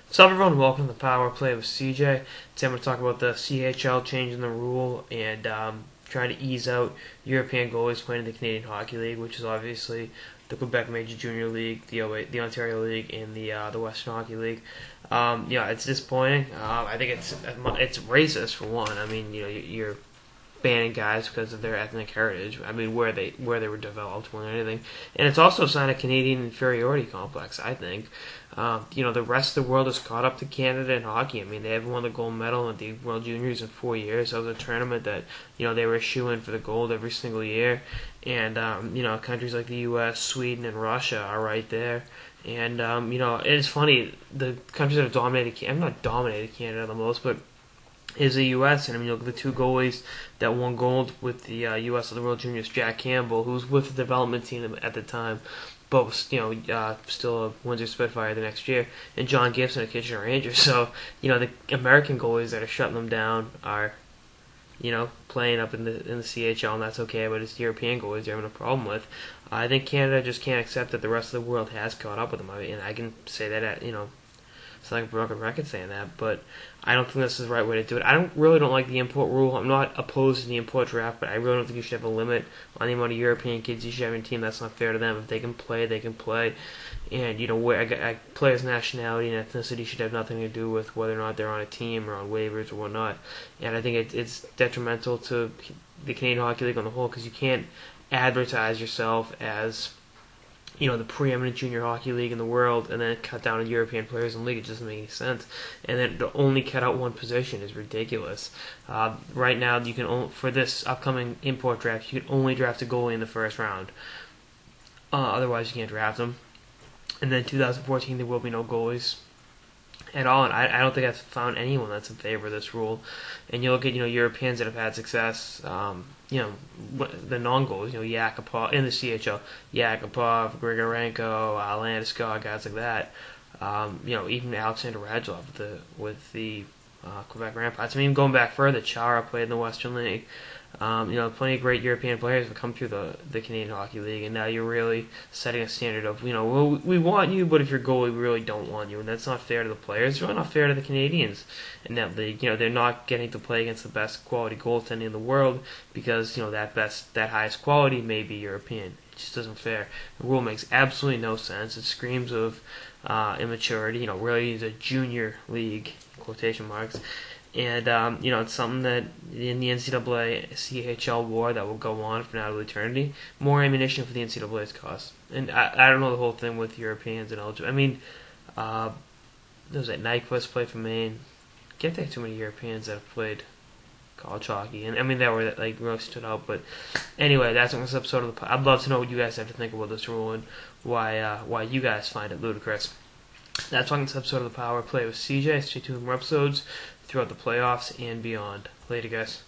What's up, everyone? Welcome to the Power Play with CJ. Today I'm going to talk about the CHL changing the rule and trying to ease out European goalies playing in the Canadian Hockey League, which is obviously the Quebec Major Junior League, the Ontario League, and the Western Hockey League. It's disappointing. I think it's racist for one. I mean, you're banning guys because of their ethnic heritage. I mean, where they were developed more than anything, and it's also a sign of Canadian inferiority complex. I think, the rest of the world has caught up to Canada in hockey. I mean, they haven't won the gold medal at the World Juniors in 4 years. That was a tournament that they were shoo-in for the gold every single year, and countries like the U.S., Sweden, and Russia are right there. And it's funny, the countries that have not dominated Canada the most, but is the U.S. And I mean, you look at the two goalies that won gold with the U.S. at the World Juniors. Jack Campbell, who was with the development team at the time, but was still a Windsor Spitfire the next year, and John Gibson at Kitchener Rangers. So the American goalies that are shutting them down are playing up in the CHL, and that's okay. But it's the European goalies they're having a problem with. I think Canada just can't accept that the rest of the world has caught up with them. And I can say that it's like a broken record saying that, but I don't think this is the right way to do it. I don't like the import rule. I'm not opposed to the import draft, but I really don't think you should have a limit on the amount of European kids you should have in your team. That's not fair to them. If they can play, they can play. And where a player's nationality and ethnicity should have nothing to do with whether or not they're on a team or on waivers or whatnot. And I think it's detrimental to the Canadian Hockey League on the whole, because you can't advertise yourself as the preeminent junior hockey league in the world, and then cut down on European players in the league. It doesn't make any sense. And then to only cut out one position is ridiculous. Right now, you can for this upcoming import draft, you can only draft a goalie in the first round. Otherwise, you can't draft them. And then 2014, there will be no goalies at all, and I don't think I've found anyone that's in favor of this rule. And you look at Europeans that have had success, the non-goals, Yakupov in the CHL, Yakupov, Grigorenko, Landeskog, guys like that. Even Alexander Radulov with the Quebec Ramparts. I mean, going back further, Chara played in the Western League. Plenty of great European players have come through the Canadian Hockey League, and now you're really setting a standard of, well, we want you, but if you're goalie, we really don't want you, and that's not fair to the players. It's really not fair to the Canadians in that league. They're not getting to play against the best quality goaltending in the world because, that highest quality may be European. It just isn't fair. The rule makes absolutely no sense. It screams of immaturity. Really is a junior league, quotation marks. And, it's something that in the NCAA CHL war that will go on for now to eternity. More ammunition for the NCAA's cause. And I don't know the whole thing with Europeans and eligible. I mean, was that Nyquist played for Maine? Can't think too many Europeans that have played college hockey. And I mean, that were really stood out. But anyway, that's this episode of the. I'd love to know what you guys have to think about this rule and why you guys find it ludicrous. That's on this episode of the Power Play with CJ. Stay tuned for more episodes throughout the playoffs and beyond. Later, guys.